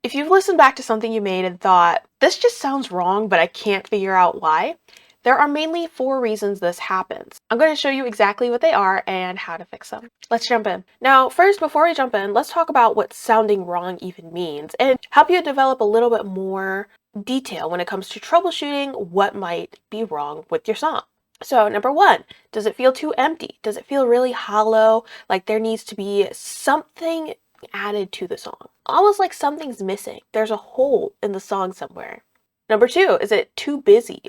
If you've listened back to something you made and thought, this just sounds wrong, but I can't figure out why, there are mainly 4 reasons this happens. I'm going to show you exactly what they are and how to fix them. Let's jump in. Now, first, before we jump in, let's talk about what sounding wrong even means and help you develop a little bit more detail when it comes to troubleshooting what might be wrong with your song. So, number 1, does it feel too empty? Does it feel really hollow? Like there needs to be something added to the song? Almost like something's missing. There's a hole in the song somewhere. Number 2, is it too busy?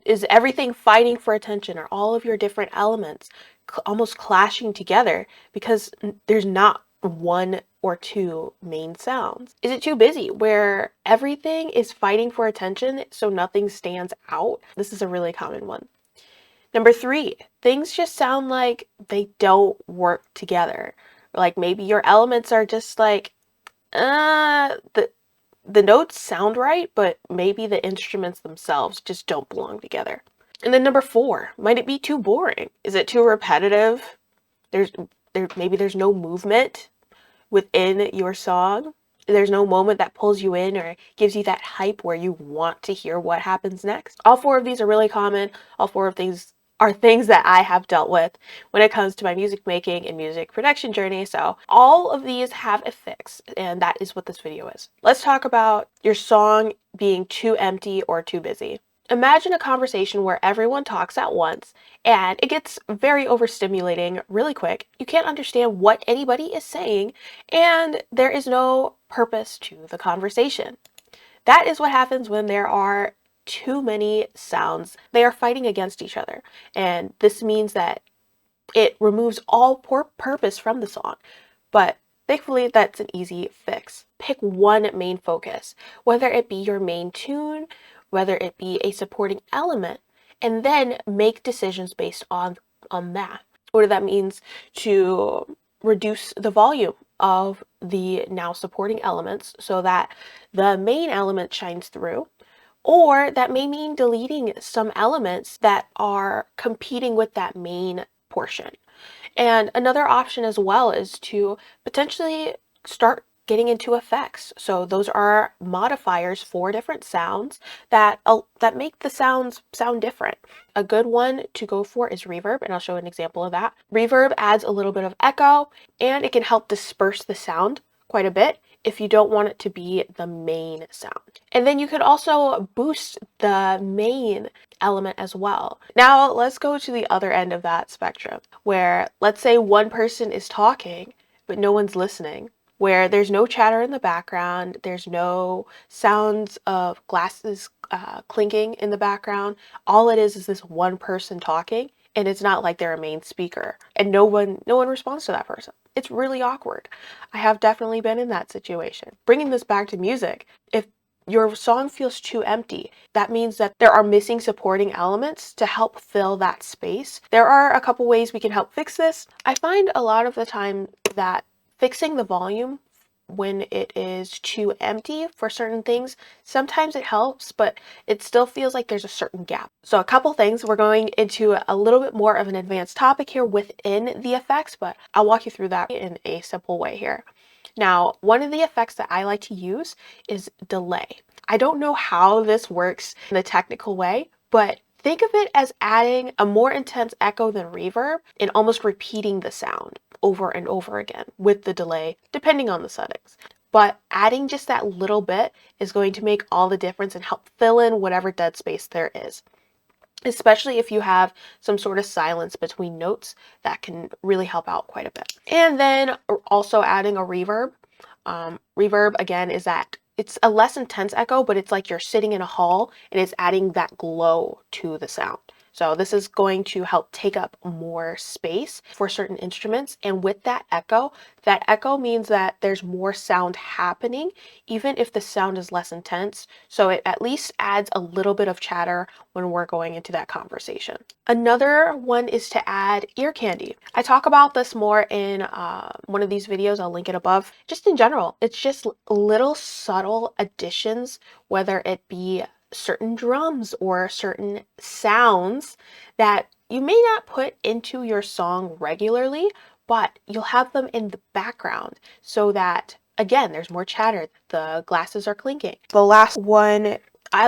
Is everything fighting for attention? Are all of your different elements almost clashing together because there's not 1 or 2 main sounds? Is it too busy where everything is fighting for attention so nothing stands out? This is a really common one. Number 3, things just sound like they don't work together. Like maybe your elements are just like, the notes sound right, but maybe the instruments themselves just don't belong together. And then number 4, might it be too boring? Is it too repetitive? Maybe there's no movement within your song. There's no moment that pulls you in or gives you that hype where you want to hear what happens next. All 4 of these are really common. All 4 of these are things that I have dealt with when it comes to my music making and music production journey. So all of these have a fix, and that is what this video is. Let's talk about your song being too empty or too busy. Imagine a conversation where everyone talks at once and it gets very overstimulating really quick. You can't understand what anybody is saying and there is no purpose to the conversation. That is what happens when there are too many sounds. They are fighting against each other, and this means that it removes all purpose from the song. But thankfully, that's an easy fix. Pick one main focus, whether it be your main tune, whether it be a supporting element, and then make decisions based on that. Whether that means to reduce the volume of the now supporting elements so that the main element shines through, or that may mean deleting some elements that are competing with that main portion. And another option as well is to potentially start getting into effects. So those are modifiers for different sounds that make the sounds sound different. A good one to go for is reverb, and I'll show an example of that. Reverb adds a little bit of echo, and it can help disperse the sound quite a bit if you don't want it to be the main sound. And then you could also boost the main element as well. Now let's go to the other end of that spectrum, where let's say one person is talking but no one's listening, where there's no chatter in the background, there's no sounds of glasses clinking in the background. All it is this one person talking, and it's not like they're a main speaker, and no one responds to that person. It's really awkward. I have definitely been in that situation. Bringing this back to music, if your song feels too empty, that means that there are missing supporting elements to help fill that space. There are a couple ways we can help fix this. I find a lot of the time that fixing the volume when it is too empty for certain things, sometimes it helps, but it still feels like there's a certain gap. So a couple things, we're going into a little bit more of an advanced topic here within the effects, but I'll walk you through that in a simple way here. Now, one of the effects that I like to use is delay. I don't know how this works in a technical way, but think of it as adding a more intense echo than reverb and almost repeating the sound over and over again with the delay, depending on the settings. But adding just that little bit is going to make all the difference and help fill in whatever dead space there is. Especially if you have some sort of silence between notes, that can really help out quite a bit. And then also adding a reverb. Reverb, again, is that it's a less intense echo, but it's like you're sitting in a hall and it's adding that glow to the sound. So this is going to help take up more space for certain instruments. And with that echo means that there's more sound happening, even if the sound is less intense. So it at least adds a little bit of chatter when we're going into that conversation. Another one is to add ear candy. I talk about this more in one of these videos. I'll link it above. Just in general, it's just little subtle additions, whether it be certain drums or certain sounds that you may not put into your song regularly, but you'll have them in the background so that again, there's more chatter. The glasses are clinking. The last one,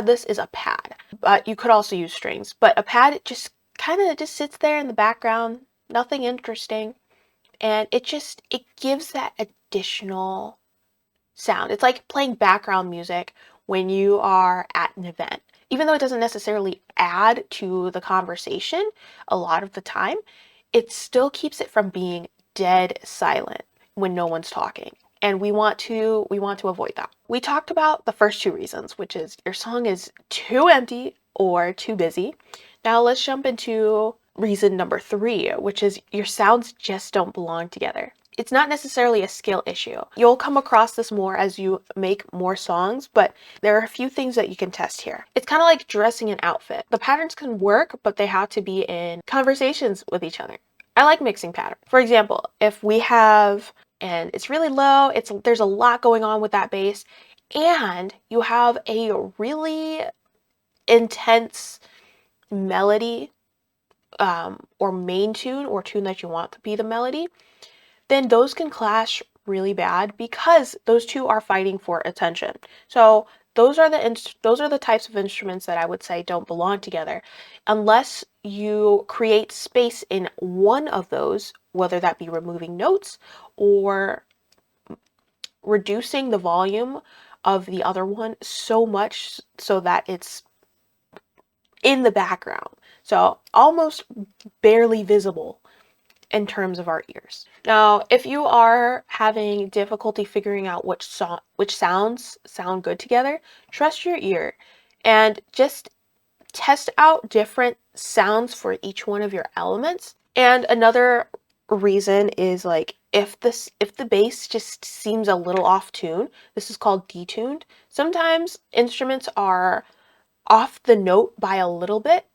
this is a pad, but you could also use strings. But a pad just kind of just sits there in the background, nothing interesting, and it gives that additional sound. It's like playing background music when you are at an event. Even though it doesn't necessarily add to the conversation a lot of the time, it still keeps it from being dead silent when no one's talking. And we want to avoid that. We talked about the first two reasons, which is your song is too empty or too busy. Now let's jump into reason number 3, which is your sounds just don't belong together. It's not necessarily a skill issue. You'll come across this more as you make more songs, but there are a few things that you can test here. It's kind of like dressing an outfit. The patterns can work, but they have to be in conversations with each other. I like mixing patterns. For example, if we have, and it's really low, there's a lot going on with that bass, and you have a really intense melody or main tune or tune that you want to be the melody, then those can clash really bad because those two are fighting for attention. So those are the types of instruments that I would say don't belong together unless you create space in one of those, whether that be removing notes or reducing the volume of the other one so much so that it's in the background. So almost barely visible in terms of our ears. Now, if you are having difficulty figuring out which sounds sound good together, trust your ear and just test out different sounds for each one of your elements. And another reason is like if the bass just seems a little off tune, this is called detuned. Sometimes instruments are off the note by a little bit.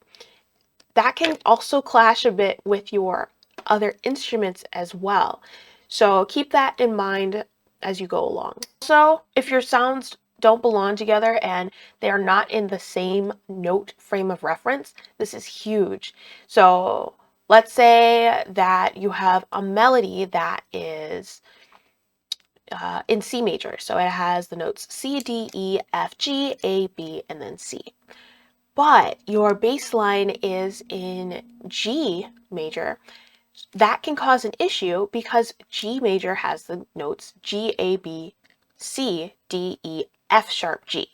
That can also clash a bit with your other instruments as well. So keep that in mind as you go along. So if your sounds don't belong together and they are not in the same note frame of reference, this is huge. So let's say that you have a melody that is in C major. So it has the notes C, D, E, F, G, A, B, and then C. But your bass line is in G major. That can cause an issue because G major has the notes G, A, B, C, D, E, F sharp, G.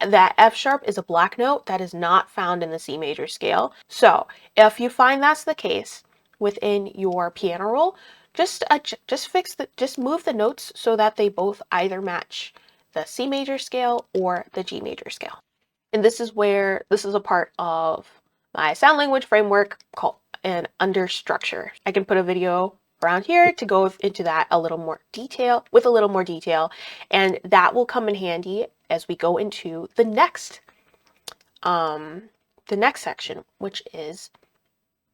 That F sharp is a black note that is not found in the C major scale. So if you find that's the case within your piano roll, just move the notes so that they both either match the C major scale or the G major scale. And this is a part of my sound language framework called an under structure. I can put a video around here to go into that with a little more detail, and that will come in handy as we go into the next section, which is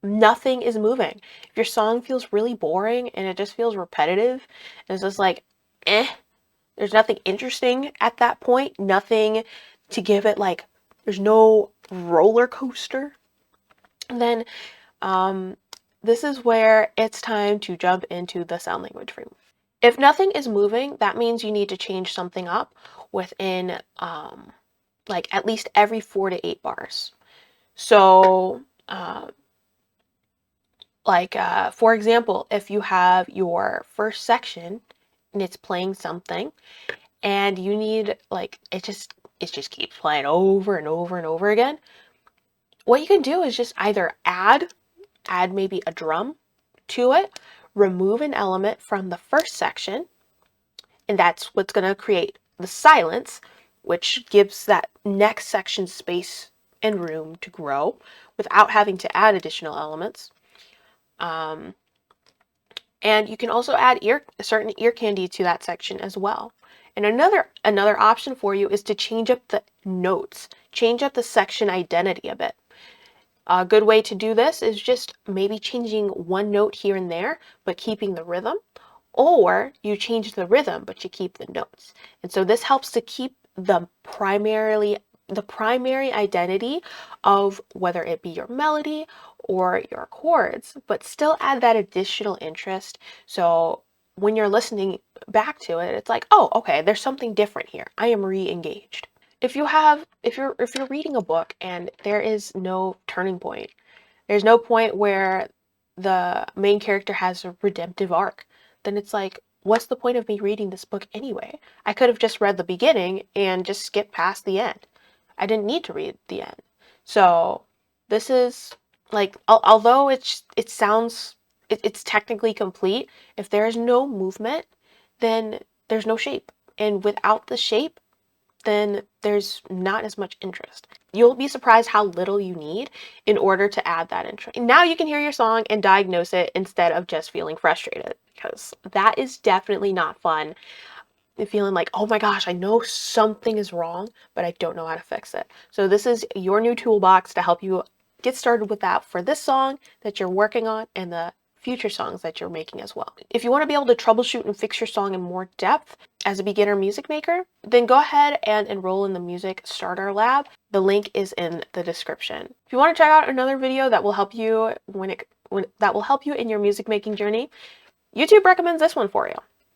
nothing is moving. If your song feels really boring and it just feels repetitive, and it's just like, there's nothing interesting at that point, nothing to give it, like, there's no roller coaster, then this is where it's time to jump into the sound language framework. If nothing is moving, that means you need to change something up within like at least every 4 to 8 bars. So for example, if you have your first section and it's playing something and you need, like, it just keeps playing over and over and over again, what you can do is just either add maybe a drum to it, remove an element from the first section, and that's what's going to create the silence, which gives that next section space and room to grow without having to add additional elements. And you can also add a certain ear candy to that section as well. And another option for you is to change up the notes, change up the section identity a bit. A good way to do this is just maybe changing one note here and there, but keeping the rhythm, or you change the rhythm, but you keep the notes. And so this helps to keep the primary identity of whether it be your melody or your chords, but still add that additional interest. So when you're listening back to it, it's like, oh, okay, there's something different here. I am re-engaged. If you're reading a book and there is no turning point, there's no point where the main character has a redemptive arc, then it's like, what's the point of me reading this book anyway? I could have just read the beginning and just skipped past the end. I didn't need to read the end. So this is like, although it's technically complete, if there is no movement, then there's no shape. And without the shape, then there's not as much interest. You'll be surprised how little you need in order to add that interest. Now you can hear your song and diagnose it instead of just feeling frustrated, because that is definitely not fun. Feeling like, oh my gosh, I know something is wrong, but I don't know how to fix it. So this is your new toolbox to help you get started with that for this song that you're working on and the future songs that you're making as well. If you want to be able to troubleshoot and fix your song in more depth as a beginner music maker, then go ahead and enroll in the Music Starter Lab. The link is in the description. If you want to check out another video that will help you in your music making journey, YouTube recommends this one for you.